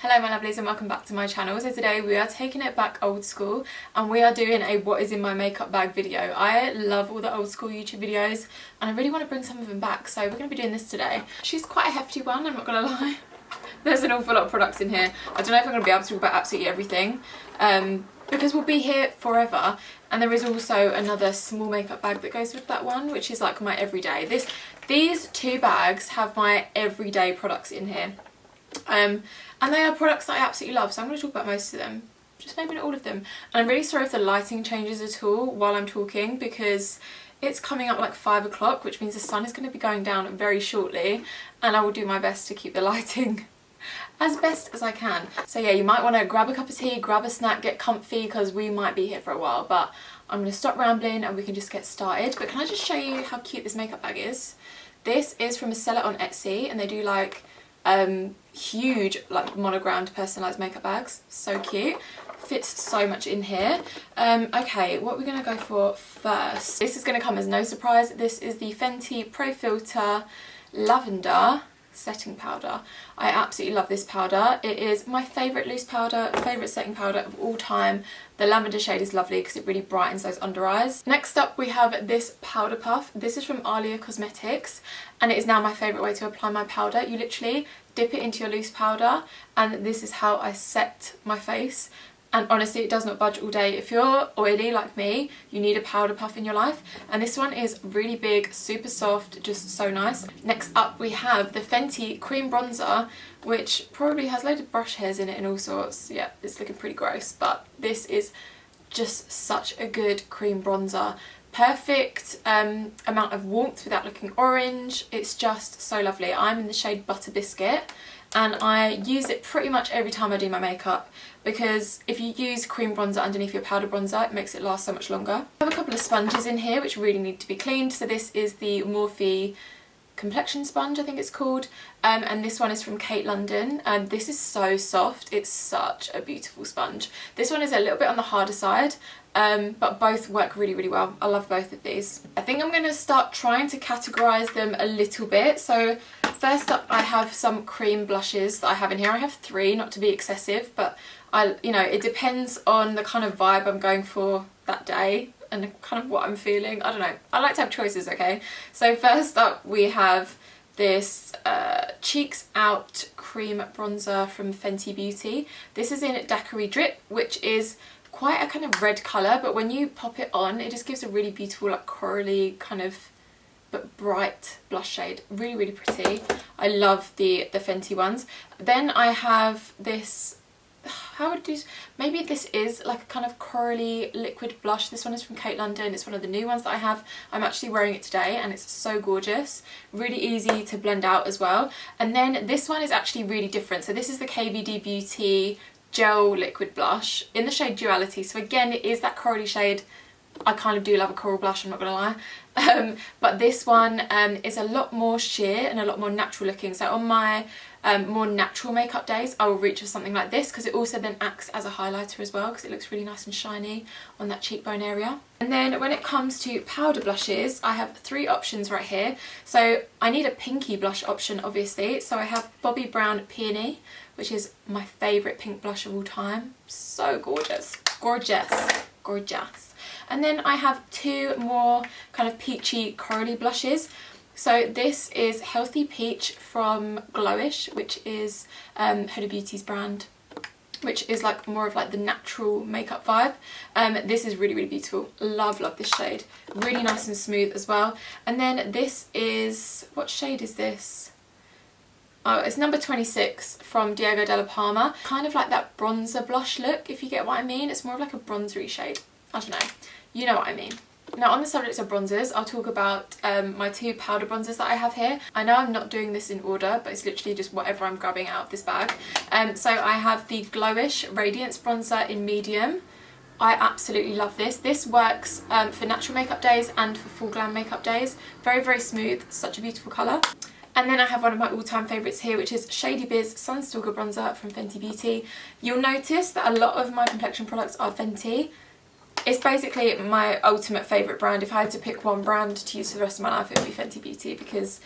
Hello my lovelies and welcome back to my channel. So today we are taking it back old school and we are doing a what is in my makeup bag video. I love all the old school YouTube videos and I really want to bring some of them back, so we're going to be doing this today. She's quite a hefty one, I'm not going to lie. There's an awful lot of products in here. I don't know if I'm going to be able to talk about absolutely everything because we'll be here forever. And there is also another small makeup bag that goes with that one, which is like my everyday. These two bags have my everyday products in here. And they are products that I absolutely love, so I'm going to talk about most of them, just maybe not all of them. And I'm really sorry if the lighting changes at all while I'm talking, because it's coming up like 5 o'clock, which means the sun is going to be going down very shortly, and I will do my best to keep the lighting as best as I can. So yeah, you might want to grab a cup of tea, grab a snack, get comfy, because we might be here for a while, but I'm going to stop rambling and we can just get started. But can I just show you how cute this makeup bag is? This is from a seller on Etsy, and they do like huge like monogrammed personalized makeup bags. So cute, fits so much in here. Okay, what we're gonna go for first, this is gonna come as no surprise, this is the Fenty Pro Filter Lavender setting powder. I absolutely love this powder. It is my favourite loose powder, favourite setting powder of all time. The lavender shade is lovely because it really brightens those under eyes. Next up we have this powder puff. This is from Alia Cosmetics and it is now my favourite way to apply my powder. You literally dip it into your loose powder and this is how I set my face. And honestly, it does not budge all day. If you're oily like me, you need a powder puff in your life. And this one is really big, super soft, just so nice. Next up, we have the Fenty Cream Bronzer, which probably has loads of brush hairs in it and all sorts. Yeah, it's looking pretty gross, but this is just such a good cream bronzer. Perfect amount of warmth without looking orange. It's just so lovely. I'm in the shade Butter Biscuit. And I use it pretty much every time I do my makeup, because if you use cream bronzer underneath your powder bronzer, it makes it last so much longer. I have a couple of sponges in here which really need to be cleaned. So this is the Morphe complexion sponge, I think it's called, and this one is from Kate London. This is so soft, it's such a beautiful sponge. This one is a little bit on the harder side, but both work really well. I love both of these. I think I'm going to start trying to categorise them a little bit. So first up I have some cream blushes that I have in here. I have 3, not to be excessive, but it depends on the kind of vibe I'm going for that day and kind of what I'm feeling. I don't know, I like to have choices, okay? So first up we have this Cheeks Out cream bronzer from Fenty Beauty. This is in Daiquiri Drip, which is quite a kind of red colour, but when you pop it on it just gives a really beautiful like corally kind of but bright blush shade. Really pretty. I love the Fenty ones. Then I have this, maybe this is like a kind of corally liquid blush. This one is from Kate London. It's one of the new ones that I have. I'm actually wearing it today and it's so gorgeous. Really easy to blend out as well. And then this one is actually really different. So this is the KVD Beauty Gel Liquid Blush in the shade Duality. So again, it is that corally shade. I kind of do love a coral blush, I'm not gonna lie. But this one is a lot more sheer and a lot more natural looking. So on my more natural makeup days I will reach for something like this, because it also then acts as a highlighter as well, because it looks really nice and shiny on that cheekbone area. And then when it comes to powder blushes, I have 3 options right here. So I need a pinky blush option obviously, so I have Bobbi Brown Peony, which is my favourite pink blush of all time. So gorgeous. And then I have 2 more kind of peachy corally blushes. So this is Healthy Peach from Glowish, which is Huda Beauty's brand, which is like more of like the natural makeup vibe. This is really beautiful. Love this shade. Really nice and smooth as well. And then this is, what shade is this? Oh, it's number 26 from Diego Della Palma. Kind of like that bronzer blush look, if you get what I mean. It's more of like a bronzery shade. I don't know. You know what I mean. Now on the subject of bronzers, I'll talk about my 2 powder bronzers that I have here. I know I'm not doing this in order, but it's literally just whatever I'm grabbing out of this bag. So I have the Glowish Radiance Bronzer in medium. I absolutely love this. This works for natural makeup days and for full glam makeup days. Very smooth, such a beautiful colour. And then I have one of my all-time favourites here, which is Shady Biz Sunstalker Bronzer from Fenty Beauty. You'll notice that a lot of my complexion products are Fenty. It's basically my ultimate favourite brand. If I had to pick one brand to use for the rest of my life, it would be Fenty Beauty, because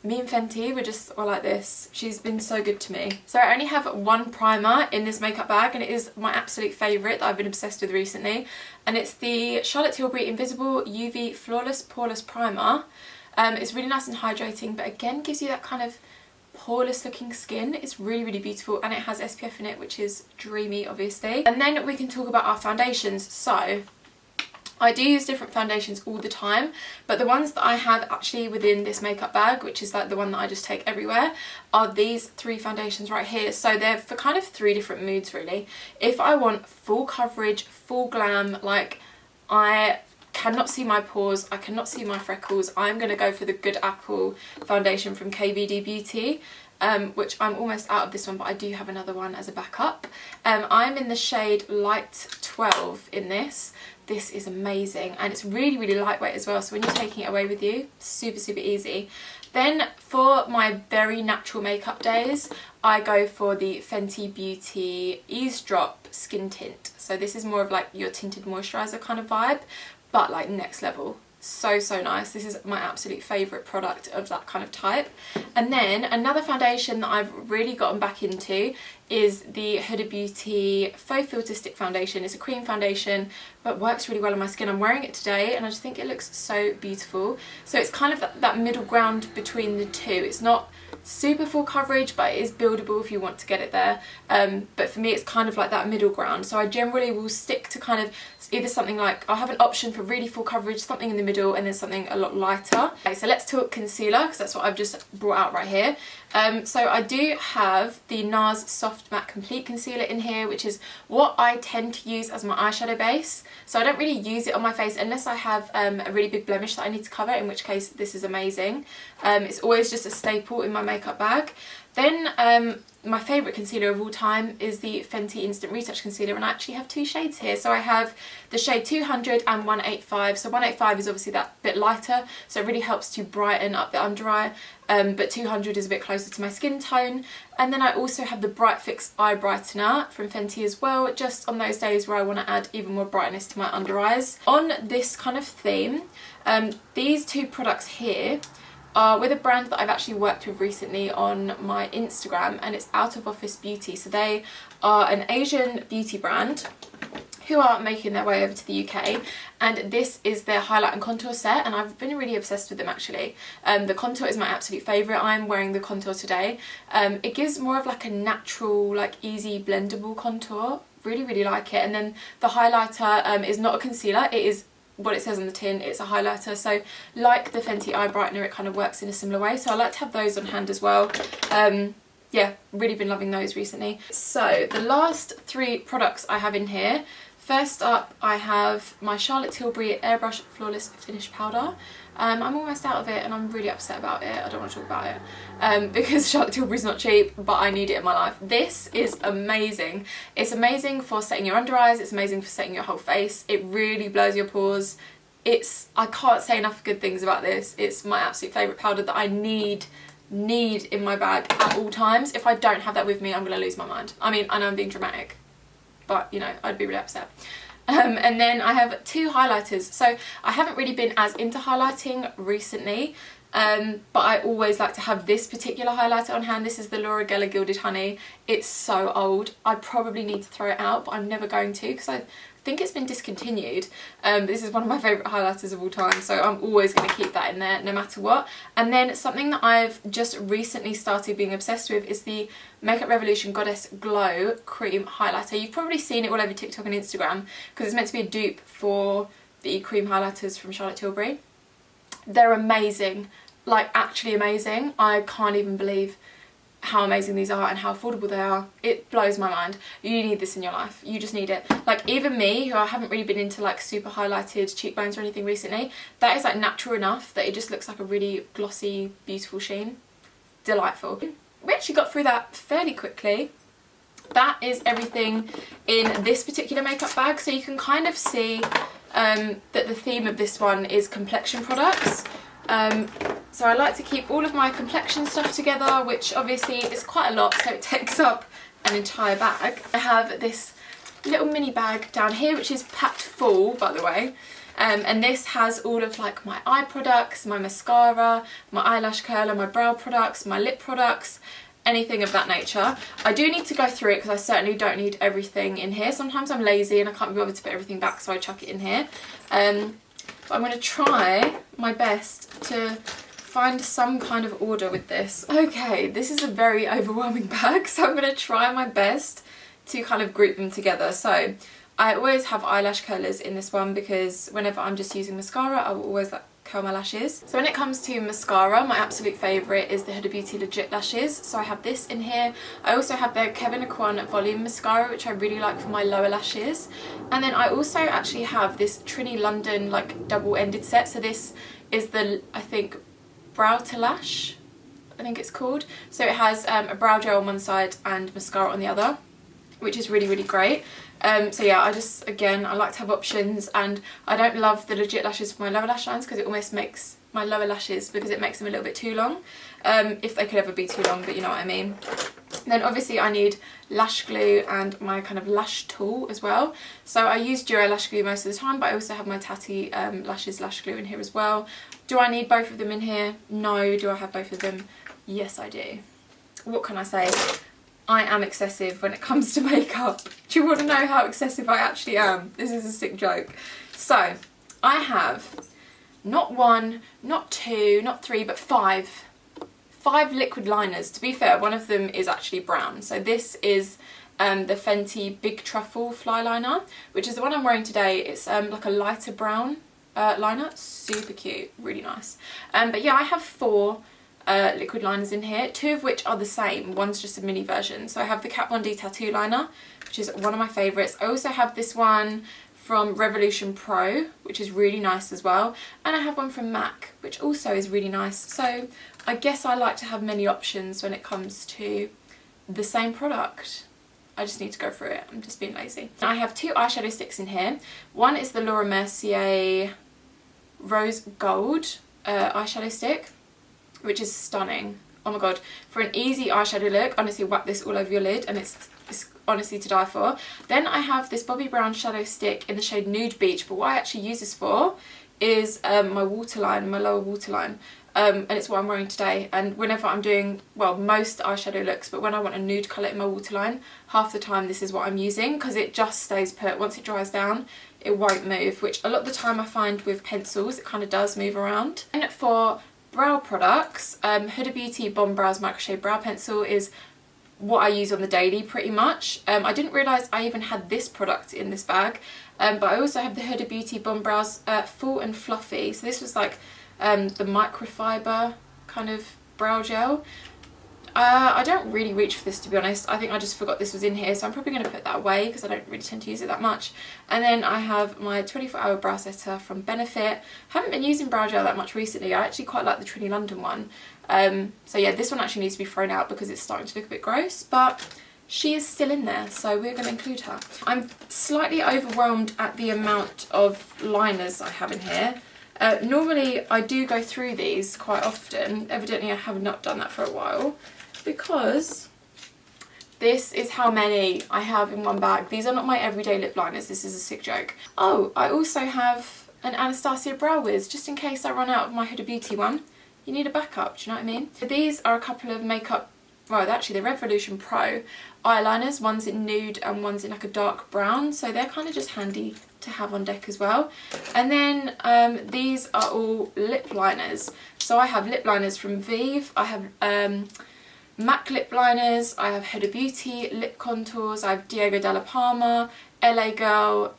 me and Fenty were like this. She's been so good to me. So I only have one primer in this makeup bag, and it is my absolute favourite that I've been obsessed with recently, and it's the Charlotte Tilbury Invisible UV Flawless Poreless Primer. It's really nice and hydrating, but again gives you that kind of poreless looking skin. It's really, really beautiful, and it has SPF in it, which is dreamy, obviously. And then we can talk about our foundations. So I do use different foundations all the time, but the ones that I have actually within this makeup bag, which is like the one that I just take everywhere, are these three foundations right here. So they're for kind of three different moods really. If I want full coverage, full glam, like I cannot see my pores, I cannot see my freckles, I'm going to go for the Good Apple foundation from KVD Beauty. Which I'm almost out of this one, but I do have another one as a backup. I'm in the shade Light 12 in this. This is amazing, and it's really, really lightweight as well, so when you're taking it away with you, super, super easy. Then for my very natural makeup days, I go for the Fenty Beauty Eavesdrop Skin Tint. So this is more of like your tinted moisturiser kind of vibe, but like next level. So, so nice. This is my absolute favourite product of that kind of type. And then another foundation that I've really gotten back into is the Huda Beauty Faux Filter Stick Foundation. It's a cream foundation, but works really well on my skin. I'm wearing it today, and I just think it looks so beautiful. So it's kind of that middle ground between the two. It's not super full coverage, but it is buildable if you want to get it there. But for me, it's kind of like that middle ground. So I generally will stick to kind of either something like, I'll have an option for really full coverage, something in the middle, and then something a lot lighter. Okay, so let's talk concealer, because that's what I've just brought out right here. So I do have the NARS Soft Matte Complete Concealer in here, which is what I tend to use as my eyeshadow base. So I don't really use it on my face unless I have a really big blemish that I need to cover, in which case this is amazing. It's always just a staple in my makeup bag. Then my favourite concealer of all time is the Fenty Instant Retouch Concealer, and I actually have two shades here. So I have the shade 200 and 185. So 185 is obviously that bit lighter, so it really helps to brighten up the under eye, but 200 is a bit closer to my skin tone. And then I also have the Bright Fix Eye Brightener from Fenty as well, just on those days where I want to add even more brightness to my under eyes. On this kind of theme, these two products here are with a brand that I've actually worked with recently on my Instagram, and it's Out of Office Beauty. So they are an Asian beauty brand who are making their way over to the UK, and this is their highlight and contour set, and I've been really obsessed with them actually. The contour is my absolute favourite. I'm wearing the contour today. It gives more of like a natural, like easy blendable contour. Really, really like it. And then the highlighter is not a concealer, it is what it says on the tin, it's a highlighter. So like the Fenty Eye Brightener, it kind of works in a similar way, so I like to have those on hand as well. Yeah, really been loving those recently. So the last three products I have in here, first up I have my Charlotte Tilbury Airbrush Flawless Finish Powder. I'm almost out of it, and I'm really upset about it. I don't want to talk about it because Charlotte Tilbury's not cheap, but I need it in my life. This is amazing. It's amazing for setting your under eyes, it's amazing for setting your whole face. It really blows your pores. I can't say enough good things about this. It's my absolute favourite powder that I need in my bag at all times. If I don't have that with me, I'm going to lose my mind. I mean, I know I'm being dramatic, but you know, I'd be really upset. And then I have two highlighters. So I haven't really been as into highlighting recently, but I always like to have this particular highlighter on hand. This is the Laura Geller Gilded Honey. It's so old. I probably need to throw it out, but I'm never going to because I think it's been discontinued. This is one of my favourite highlighters of all time, so I'm always going to keep that in there no matter what. And then something that I've just recently started being obsessed with is the Makeup Revolution Goddess Glow Cream Highlighter. You've probably seen it all over TikTok and Instagram because it's meant to be a dupe for the cream highlighters from Charlotte Tilbury. They're amazing, like actually amazing. I can't even believe how amazing these are and how affordable they are. It blows my mind. You need this in your life. You just need it. Like even me, who I haven't really been into like super highlighted cheekbones or anything recently, that is like natural enough that it just looks like a really glossy, beautiful sheen. Delightful. We actually got through that fairly quickly. That is everything in this particular makeup bag. So you can kind of see that the theme of this one is complexion products. So I like to keep all of my complexion stuff together, which obviously is quite a lot, so it takes up an entire bag. I have this little mini bag down here, which is packed full, by the way. And this has all of like my eye products, my mascara, my eyelash curler, my brow products, my lip products, anything of that nature. I do need to go through it because I certainly don't need everything in here. Sometimes I'm lazy and I can't be bothered to put everything back, so I chuck it in here. But I'm going to try my best to find some kind of order with this. Okay, this is a very overwhelming bag, so I'm going to try my best to kind of group them together. So I always have eyelash curlers in this one because whenever I'm just using mascara, I will always like curl my lashes. So when it comes to mascara, my absolute favourite is the Huda Beauty Legit Lashes. So I have this in here. I also have the Kevyn Aucoin Volume Mascara, which I really like for my lower lashes. And then I also actually have this Trini London like double-ended set. So this is the, I think, Brow to Lash, I think it's called. So it has a brow gel on one side and mascara on the other, which is really, really great. So yeah, I like to have options, and I don't love the Legit Lashes for my lower lash lines because it almost makes my lower lashes, because it makes them a little bit too long, if they could ever be too long, but you know what I mean. Then obviously I need lash glue and my kind of lash tool as well. So I use Dura lash glue most of the time, but I also have my Tatti Lashes lash glue in here as well. Do I need both of them in here? No. Do I have both of them? Yes, I do. What can I say? I am excessive when it comes to makeup. Do you want to know how excessive I actually am? This is a sick joke. So I have not one, not two, not three, but five liquid liners. To be fair, one of them is actually brown. So this is the Fenty Big Truffle Fly Liner, which is the one I'm wearing today. It's like a lighter brown liner. Super cute, really nice. But yeah, I have 4 liquid liners in here, 2 of which are the same. One's just a mini version. So I have the Kat Von D Tattoo Liner, which is one of my favourites. I also have this one from Revolution Pro, which is really nice as well. And I have one from MAC, which also is really nice. So I guess I like to have many options when it comes to the same product. I just need to go through it. I'm just being lazy. I have 2 eyeshadow sticks in here. One is the Laura Mercier Rose Gold eyeshadow stick, which is stunning. Oh my god, for an easy eyeshadow look, honestly whack this all over your lid and it's honestly to die for. Then I have this Bobbi Brown shadow stick in the shade Nude Beach, but what I actually use this for is my waterline, my lower waterline. And it's what I'm wearing today, and whenever I'm doing, well, most eyeshadow looks, but when I want a nude colour in my waterline, half the time this is what I'm using because it just stays put. Once it dries down, it won't move, which a lot of the time I find with pencils, it kind of does move around. And for brow products, Huda Beauty Bomb Brows Micro Shade Brow Pencil is what I use on the daily pretty much. I didn't realise I even had this product in this bag, but I also have the Huda Beauty Bomb Brows Full and Fluffy. So this was like the microfiber kind of brow gel. I don't really reach for this, to be honest. I think I just forgot this was in here, so I'm probably going to put that away because I don't really tend to use it that much. And then I have my 24-hour brow setter from Benefit. Haven't been using brow gel that much recently. I actually quite like the Trini London one. So yeah, this one actually needs to be thrown out because it's starting to look a bit gross, but she is still in there, so we're going to include her. I'm slightly overwhelmed at the amount of liners I have in here. Normally I do go through these quite often. Evidently I have not done that for a while because this is how many I have in one bag. These are not my everyday lip liners, this is a sick joke. Oh, I also have an Anastasia Brow Wiz just in case I run out of my Huda Beauty one. You need a backup, do you know what I mean? So these are a couple of makeup, well actually the Revolution Pro eyeliners. One's in nude and one's in like a dark brown, so they're kind of just handy to have on deck as well. And then these are all lip liners. So I have lip liners from Vive, I have MAC lip liners, I have Huda Beauty lip contours, I have Diego Della Palma, LA Girl,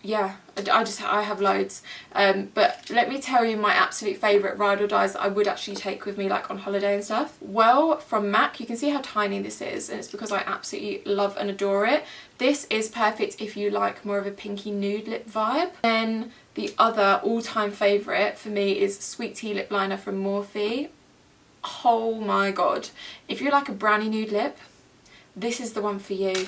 yeah, I have loads. But let me tell you my absolute favourite ride or dies that I would actually take with me like on holiday and stuff. Well, from MAC, you can see how tiny this is, and it's because I absolutely love and adore it. This is perfect if you like more of a pinky nude lip vibe. Then the other all-time favourite for me is Sweet Tea lip liner from Morphe. Oh my god, if you like a brownie nude lip, this is the one for you.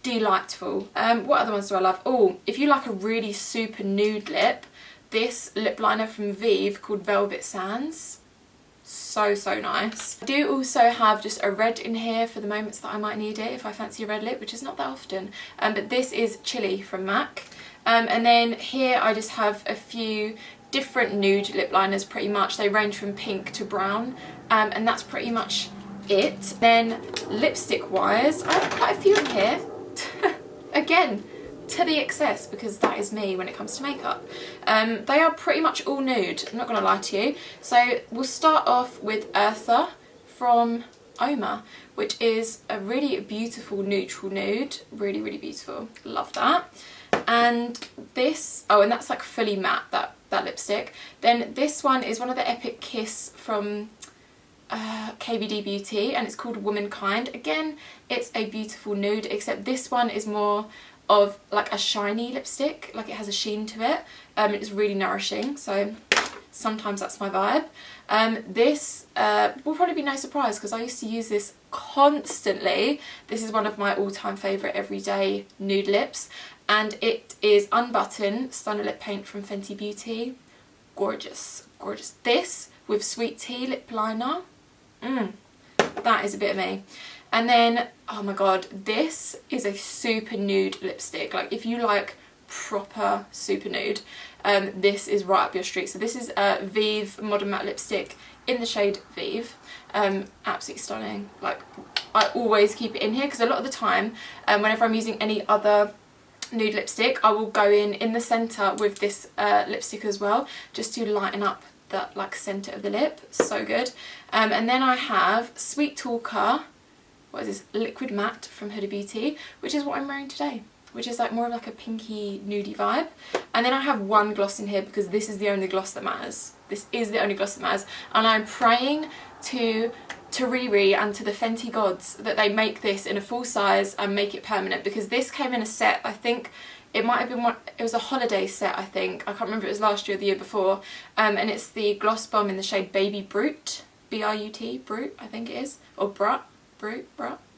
Delightful. What other ones do I love? Oh, if you like a really super nude lip, this lip liner from Vive called Velvet Sands. so nice. I do also have just a red in here for the moments that I might need it if I fancy a red lip, which is not that often. But this is Chili from MAC. And then here I just have a few different nude lip liners pretty much. They range from pink to brown, and that's pretty much it. Then lipstick wise, I have quite a few in here. Again, to the excess, because that is me when it comes to makeup. They are pretty much all nude, I'm not going to lie to you. So we'll start off with Eartha from Oma, which is a really beautiful neutral nude. Really beautiful. Love that. And this, oh, and that's like fully matte, that lipstick. Then this one is one of the Epic Kiss from KVD Beauty, and it's called Womankind. Again, it's a beautiful nude, except this one is more of like a shiny lipstick, like it has a sheen to it. It's really nourishing, so sometimes that's my vibe. This will probably be no surprise because I used to use this constantly. This is one of my all-time favourite everyday nude lips, and it is Unbutton Stunner Lip Paint from Fenty Beauty. Gorgeous. This with Sweet Tea lip liner. That is a bit of me. And then, oh my god, this is a super nude lipstick. Like, if you like proper super nude, this is right up your street. So this is a Vive Modern Matte lipstick in the shade Vive. Absolutely stunning. Like, I always keep it in here because a lot of the time, whenever I'm using any other nude lipstick, I will go in the centre with this lipstick as well, just to lighten up that like centre of the lip. So good. And then I have Sweet Talker, what is this, Liquid Matte from Huda Beauty, which is what I'm wearing today, which is like more of like a pinky nudie vibe. And then I have one gloss in here because this is the only gloss that matters. This is the only gloss that matters, and I'm praying to Riri and to the Fenty gods that they make this in a full size and make it permanent, because this came in a set. I think it might have been one, it was a holiday set, I think. I can't remember if it was last year or the year before. And it's the Gloss Bomb in the shade Baby Brute, B-R-U-T, Brute, I think it is, or Brut,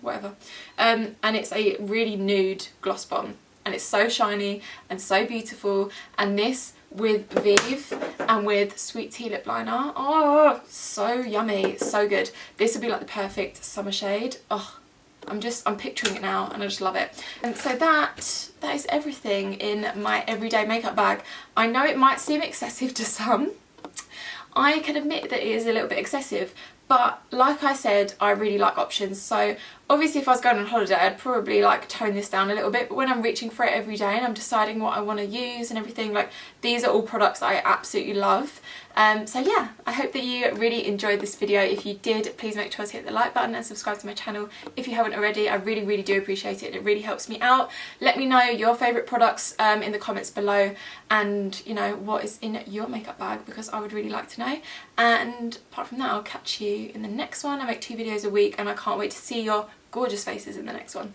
whatever. And it's a really nude gloss bomb, and it's so shiny and so beautiful. And this with Vive and with Sweet Tea lip liner, oh, so yummy, so good. This would be like the perfect summer shade. Oh, I'm picturing it now and I just love it. And so that is everything in my everyday makeup bag. I know it might seem excessive to some. I can admit that it is a little bit excessive, but like I said, I really like options. So obviously if I was going on holiday, I'd probably like tone this down a little bit, but when I'm reaching for it every day and I'm deciding what I want to use and everything, like, these are all products I absolutely love. So yeah, I hope that you really enjoyed this video. If you did, please make sure to hit the like button and subscribe to my channel if you haven't already. I really do appreciate it, and it really helps me out. Let me know your favourite products in the comments below, and you know, what is in your makeup bag, because I would really like to know. And apart from that, I'll catch you in the next one. I make 2 videos a week and I can't wait to see your gorgeous faces in the next one.